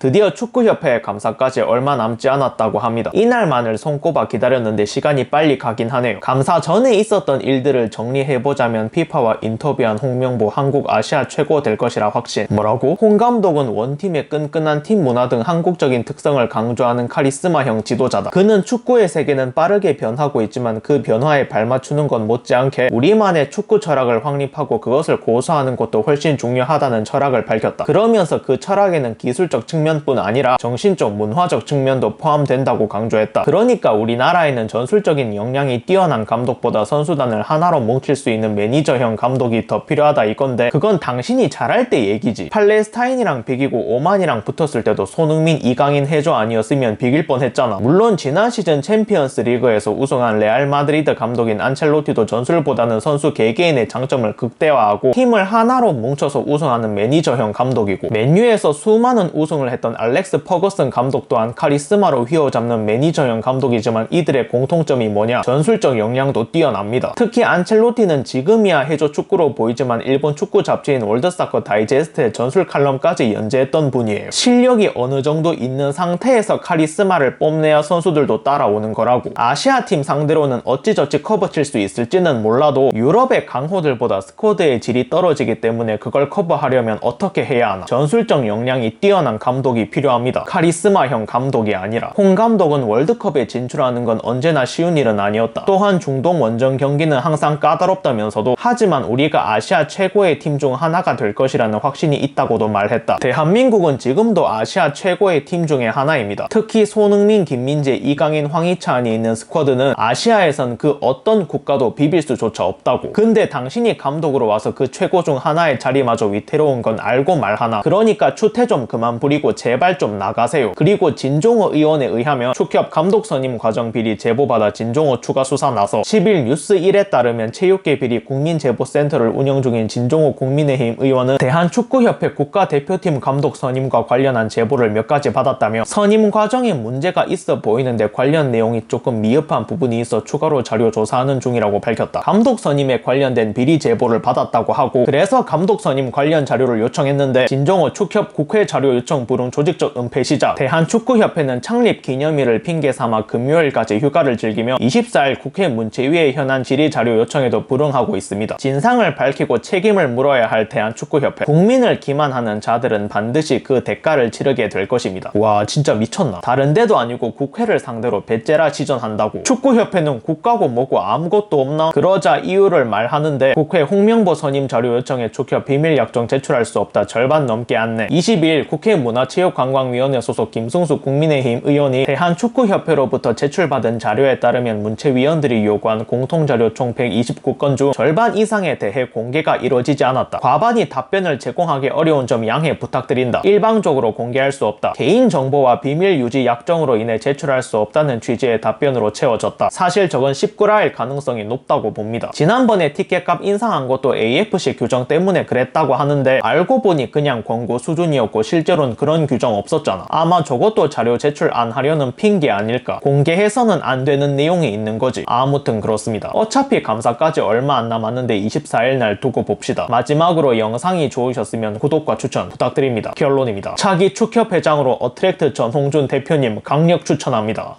드디어 축구협회 감사까지 얼마 남지 않았다고 합니다. 이날만을 손꼽아 기다렸는데 시간이 빨리 가긴 하네요. 감사 전에 있었던 일들을 정리해보자면 피파와 인터뷰한 홍명보 한국 아시아 최고 될 것이라 확신. 뭐라고? 홍 감독은 원팀의 끈끈한 팀 문화 등 한국적인 특성을 강조하는 카리스마형 지도자다. 그는 축구의 세계는 빠르게 변하고 있지만 그 변화에 발맞추는 건 못지않게 우리만의 축구 철학을 확립하고 그것을 고수하는 것도 훨씬 중요하다는 철학을 밝혔다. 그러면서 그 철학에는 기술적 측면뿐 아니라 정신적 문화적 측면도 포함된다고 강조했다. 그러니까 우리나라에는 전술적인 역량이 뛰어난 감독보다 선수단을 하나로 뭉칠 수 있는 매니저형 감독이 더 필요하다 이건데, 그건 당신이 잘할 때 얘기지. 팔레스타인이랑 비기고 오만이랑 붙었을 때도 손흥민, 이강인, 해조 아니었으면 비길 뻔했잖아. 물론 지난 시즌 챔피언스 리그에서 우승한 레알 마드리드 감독인 안첼로티도 전술보다는 선수 개개인의 장점을 극대화하고 팀을 하나로 뭉쳐서 우승하는 매니저형 감독이고, 맨유에서 수많은 우승을 했던 알렉스 퍼거슨 감독 또한 카리스마로 휘어잡는 매니저형 감독이지만 이들의 공통점이 뭐냐? 전술적 역량도 뛰어납니다. 특히 안첼로티는 지금이야 해조 축구로 보이지만 일본 축구 잡지인 월드사커 다이제스트의 전술 칼럼까지 연재했던 분이에요. 실력이 어느 정도 있는 상태에서 카리스마를 뽐내야 선수들도 따라오는 거라고. 아시아팀 상대로는 어찌저찌 커버칠 수 있을지는 몰라도 유럽의 강호들보다 스쿼드의 질이 떨어지기 때문에 그걸 커버하려면 어떻게 해야 하나? 전술적 역량이 뛰어난 감독이 필요합니다. 카리스마형 감독이 아니라. 홍 감독은 월드컵에 진출하는 건 언제나 쉬운 일은 아니었다. 또한 중동 원정 경기는 항상 까다롭다면서도 하지만 우리가 아시아 최고의 팀 중 하나가 될 것이라는 확신이 있다고도 말했다. 대한민국은 지금도 아시아 최고의 팀 중에 하나입니다. 특히 손흥민, 김민재, 이강인, 황희찬이 있는 스쿼드는 아시아에선 그 어떤 국가도 비빌 수조차 없다고. 근데 당신이 감독으로 와서 그 최고 중 하나의 자리마저 위태로운 건 알고 말하나. 그러니까 추태 좀 그만 부리고 제발 좀 나가세요. 그리고 진종호 의원에 의하면 축협 감독 선임 과정 비리 제보받아 진종호 추가 수사 나서 10일 뉴스 1에 따르면 체육계 비리 국민제보센터를 운영 중인 진종호 국민의힘 의원은 대한축구협회 국가대표팀 감독 선임과 관련한 제보를 몇 가지 받았다며 선임 과정에 문제가 있어 보이는데 관련 내용이 조금 미흡한 부분이 있어 추가로 자료 조사하는 중이라고 밝혔다. 감독 선임에 관련된 비리 제보를 받았다고 하고, 그래서 감독 선임 관련 자료를 요청했는데 진종호 축협 국회 자료 요청 불응 조직적 은폐 시작. 대한축구협회는 창립 기념일을 핑계 삼아 금요일까지 휴가를 즐기며 24일 국회 문체위에 현안 질의 자료 요청에도 불응하고 있습니다. 진상을 밝히고 책임을 물어야 할 대한축구협회. 국민을 기만하는 자들은 반드시 그 대가를 치르게 될 것입니다. 와, 진짜 미쳤나? 다른 데도 아니고 국회를 상대로 배째라 시전한다고. 축구협회는 국가고 뭐고 아무것도 없나? 그러자 이유를 말하는데 국회 홍명보 선임 자료 요청에 축협 비밀약정 제출할 수 없다 절반 넘게 안내. 22일 국회 문화체육관광위원회 소속 김승수 국민의힘 의원이 대한축구협회로부터 제출받은 자료에 따르면 문체위원들이 요구한 공통자료 총 129건 중 절반 이상에 대해 공개가 이루어지지 않았다. 과반이 답변을 제공하기 어려운 점 양해 부탁드린다. 일방적으로 공개할 수 없다. 개인정보와 비밀 유지 약정으로 인해 제출할 수 없다는 취지의 답변으로 채워졌다. 사실 저건 19라일 가능성이 높다고 봅니다. 지난번에 티켓값 인상한 것도 AFC 규정 때문에 그랬다고 하는데 알고 보니 그냥 권고 수준이었고 실제로는 그런 규정 없었잖아. 아마 저것도 자료 제출 안 하려는 핑계 아닐까. 공개해서는 안 되는 내용이 있는 거지. 아무튼 그렇습니다. 어차피 감사까지 얼마 안 남았는데 24일 날 두고 봅시다. 마지막으로 영상이 좋으셨으면 구독과 추천 부탁드립니다. 결론입니다. 차기 축협회장으로 어트랙트 전홍준 대표님 강력 추천합니다.